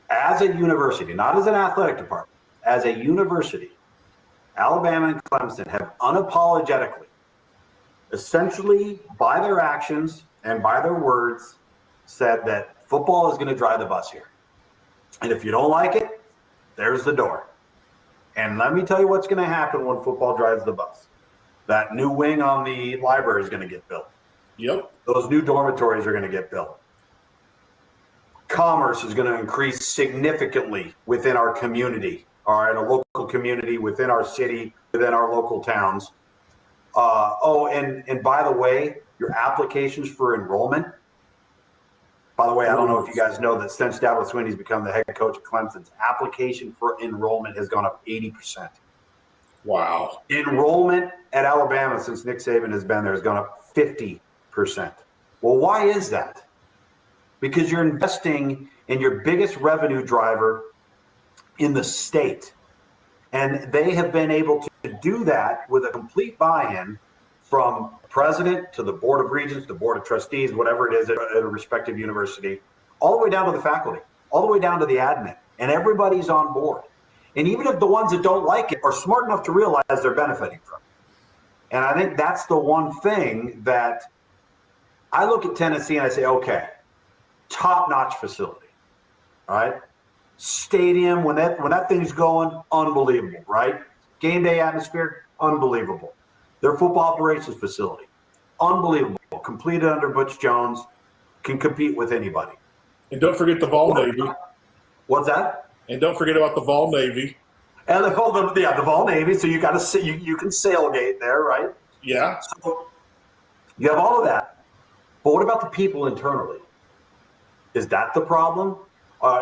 As a university, not as an athletic department, as a university, Alabama and Clemson have unapologetically, essentially by their actions and by their words, said that football is going to drive the bus here. And if you don't like it, there's the door. And let me tell you what's going to happen when football drives the bus. That new wing on the library is going to get built. Yep. Those new dormitories are going to get built. Commerce is going to increase significantly within our community, all right, a local community, within our city, within our local towns. And by the way, your applications for enrollment. By the way, I don't know if you guys know that since Dabo Swinney's become the head coach of Clemson's, application for enrollment has gone up 80%. Wow. Enrollment at Alabama since Nick Saban has been there has gone up 50%. Well, why is that? Because you're investing in your biggest revenue driver in the state. And they have been able to do that with a complete buy-in from president to the board of regents, the board of trustees, whatever it is at a respective university, all the way down to the faculty, all the way down to the admin. And everybody's on board. And even if the ones that don't like it are smart enough to realize they're benefiting from it. And I think that's the one thing that I look at Tennessee and I say, okay, top-notch facility, all right? Stadium, when that thing's going, unbelievable, right? Game day atmosphere, unbelievable. Their football operations facility, unbelievable. Completed under Butch Jones, can compete with anybody. And don't forget the Vol Navy. What's that? And don't forget about the Vol Navy. And the Vol Navy. So you got to you can sailgate there, right? Yeah. So you have all of that, but what about the people internally? Is that the problem?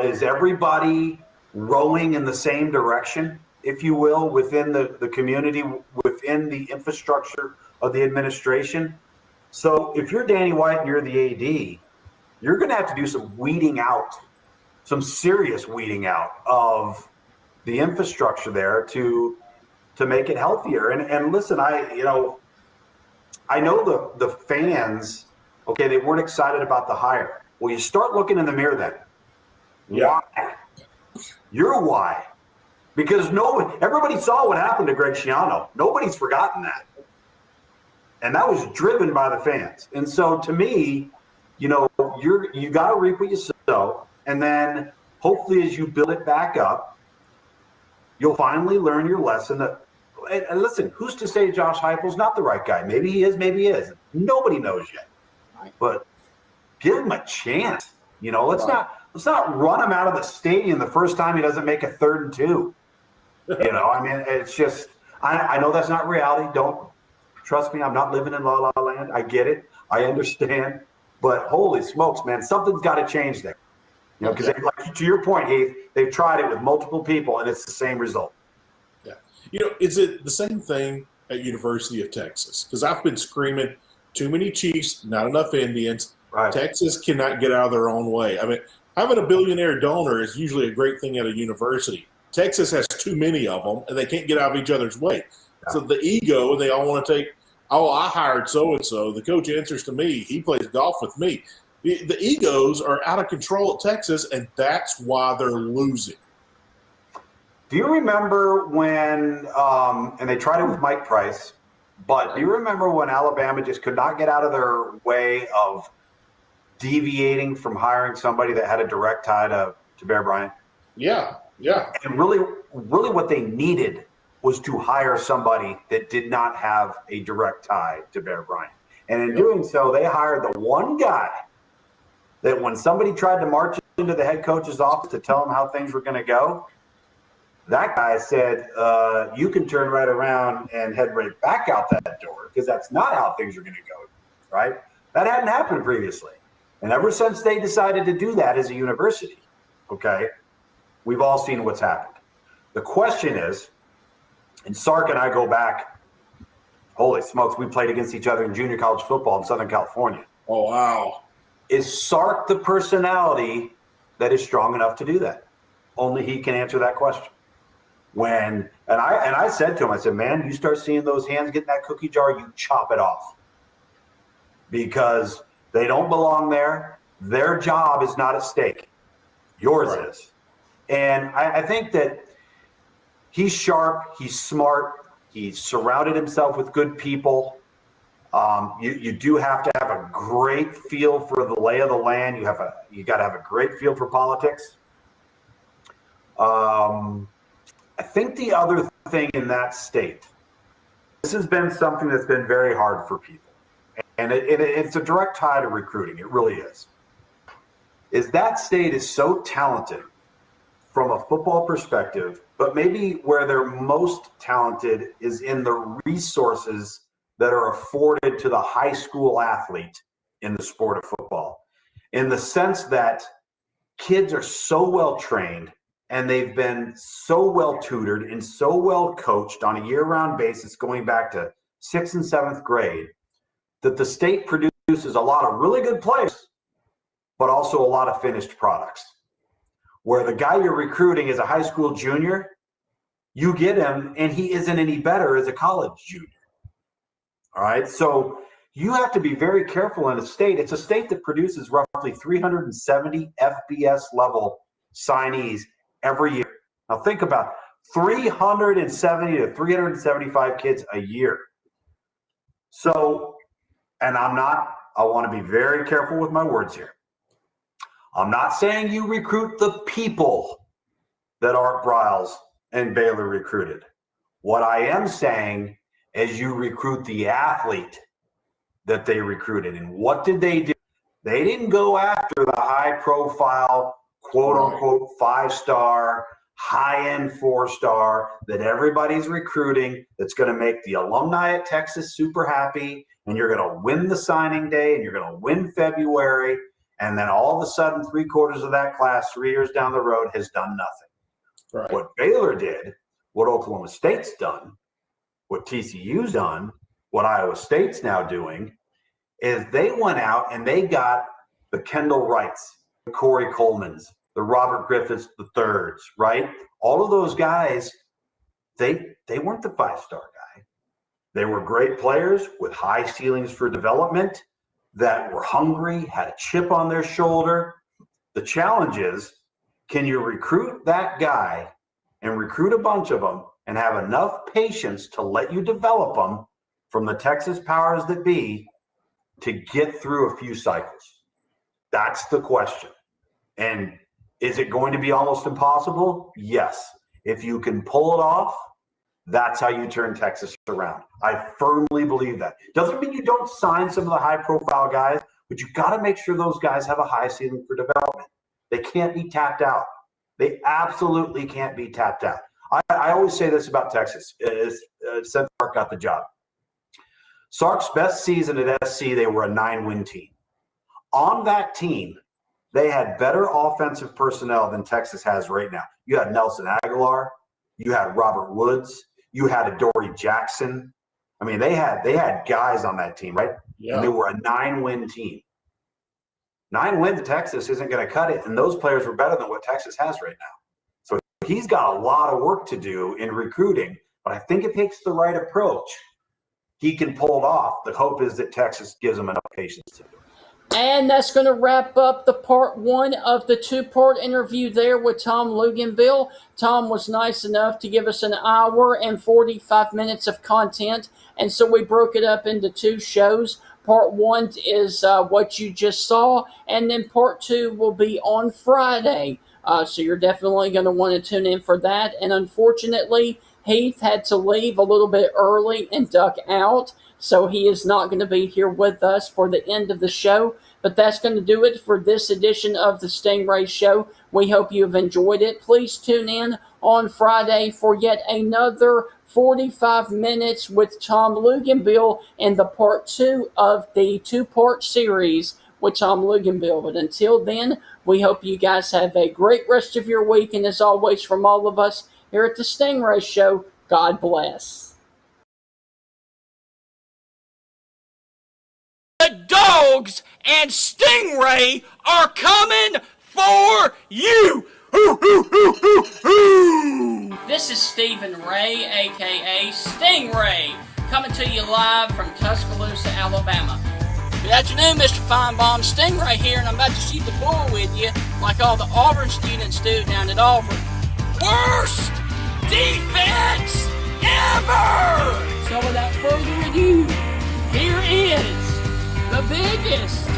Is everybody rowing in the same direction, if you will, within the community, within the infrastructure of the administration? So if you're Danny White and you're the AD, you're going to have to do some weeding out, some serious weeding out of the infrastructure there to make it healthier. And listen, I know the fans, okay, they weren't excited about the hire. Well, you start looking in the mirror then. Yeah. Why? You're why. Because everybody saw what happened to Greg Schiano. Nobody's forgotten that. And that was driven by the fans. And so to me, you got to reap what you sow. And then hopefully as you build it back up, you'll finally learn your lesson. And listen, who's to say Josh Heupel's not the right guy? Maybe he is, maybe he isn't. Nobody knows yet. But give him a chance. Let's let's not run him out of the stadium the first time he doesn't make a 3rd and 2. You know, I mean, it's just, I know that's not reality. Don't trust me. I'm not living in La La Land. I get it. I understand. But holy smokes, man, something's got to change there. You know, because like, to your point, Heath, they've tried it with multiple people and it's the same result. Yeah. You know, is it the same thing at University of Texas? Because I've been screaming, too many Chiefs, not enough Indians. Right. Texas cannot get out of their own way. I mean, having a billionaire donor is usually a great thing at a university. Texas has too many of them, and they can't get out of each other's way. Yeah. So the ego, they all want to take, oh, I hired so-and-so. The coach answers to me. He plays golf with me. The egos are out of control at Texas, and that's why they're losing. Do you remember when, and they tried it with Mike Price, but do you remember when Alabama just could not get out of their way of deviating from hiring somebody that had a direct tie to Bear Bryant? Yeah. And really what they needed was to hire somebody that did not have a direct tie to Bear Bryant. And in doing so, they hired the one guy that when somebody tried to march into the head coach's office to tell him how things were going to go, that guy said, you can turn right around and head right back out that door because that's not how things are going to go, right? That hadn't happened previously. And ever since they decided to do that as a university, okay, we've all seen what's happened. The question is, and Sark and I go back, holy smokes, we played against each other in junior college football in Southern California. Oh, wow. Is Sark the personality that is strong enough to do that? Only he can answer that question. And I said to him, I said, man, you start seeing those hands get in that cookie jar, you chop it off. Because they don't belong there. Their job is not at stake. Yours is. And I think that he's sharp, he's smart, he's surrounded himself with good people. You do have to have a great feel for the lay of the land. You got to have a great feel for politics. I think the other thing in that state, this has been something that's been very hard for people, and it's a direct tie to recruiting. It really is that state is so talented from a football perspective, but maybe where they're most talented is in the resources that are afforded to the high school athlete in the sport of football, in the sense that kids are so well trained and they've been so well tutored and so well coached on a year-round basis going back to 6th and 7th grade that the state produces a lot of really good players, but also a lot of finished products. Where the guy you're recruiting is a high school junior, you get him and he isn't any better as a college junior. All right, so you have to be very careful in a state. It's a state that produces roughly 370 FBS level signees every year. Now think about it, 370 to 375 kids a year. So, and I want to be very careful with my words here. I'm not saying you recruit the people that Art Briles and Baylor recruited. What I am saying is you recruit the athlete that they recruited. And what did they do? They didn't go after the high profile, quote unquote, 5-star, high-end 4-star that everybody's recruiting that's going to make the alumni at Texas super happy, and you're going to win the signing day and you're going to win February. And then all of a sudden, 3/4 of that class 3 years down the road has done nothing. Right. What Baylor did, what Oklahoma State's done, what TCU's done, what Iowa State's now doing, is they went out and they got the Kendall Wrights, the Corey Colemans, the Robert Griffiths IIIs, right? All of those guys, they weren't the 5-star guy. They were great players with high ceilings for development that were hungry, had a chip on their shoulder. The challenge is, can you recruit that guy and recruit a bunch of them and have enough patience to let you develop them from the Texas powers that be to get through a few cycles? That's the question. And is it going to be almost impossible? Yes. If you can pull it off, that's how you turn Texas around. I firmly believe that. Doesn't mean you don't sign some of the high-profile guys, but you got to make sure those guys have a high ceiling for development. They can't be tapped out. They absolutely can't be tapped out. I always say this about Texas. Since Sark got the job. Sark's best season at SC, they were a 9-win team. On that team, they had better offensive personnel than Texas has right now. You had Nelson Aguilar. You had Robert Woods. You had Adoree Jackson. I mean, they had guys on that team, right? Yeah. And they were a 9-win team. 9 wins to Texas isn't going to cut it, and those players were better than what Texas has right now. So he's got a lot of work to do in recruiting, but I think if he takes the right approach, he can pull it off. The hope is that Texas gives him enough patience to do it. And that's going to wrap up the part 1 of the 2-part interview there with Tom Luginbill. Tom was nice enough to give us an hour and 45 minutes of content, and so we broke it up into 2 shows. Part 1 is what you just saw, and then part 2 will be on Friday. So you're definitely going to want to tune in for that. And unfortunately, Heath had to leave a little bit early and duck out, so he is not going to be here with us for the end of the show. But that's going to do it for this edition of the Stingray Show. We hope you have enjoyed it. Please tune in on Friday for yet another 45 minutes with Tom Luginbill in the part 2 of the 2-part series with Tom Luginbill. But until then, we hope you guys have a great rest of your week. And as always, from all of us here at the Stingray Show, God bless. The Dogs and Stingray are coming for you! This is Stephen Ray, a.k.a. Stingray, coming to you live from Tuscaloosa, Alabama. Good afternoon, Mr. Feinbaum. Stingray here, and I'm about to shoot the bull with you like all the Auburn students do down at Auburn. Worst defense ever! So without further ado, here is the biggest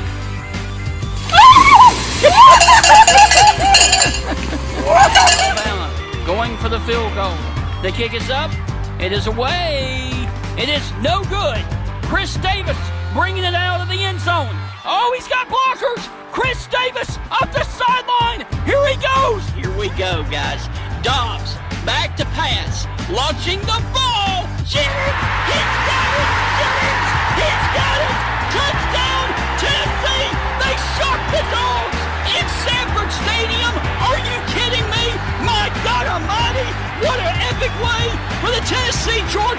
Alabama going for the field goal. The kick is up. It is away. It is no good. Chris Davis bringing it out of the end zone. Oh, he's got blockers. Chris Davis up the sideline. Here he goes. Here we go, guys. Dobbs back to pass. Launching the ball. Jennings, he's got it. Jennings, he's got it. Touchdown, Tennessee! They shocked the Dogs in Sanford Stadium! Are you kidding me? My God Almighty! What an epic way for the Tennessee Georgia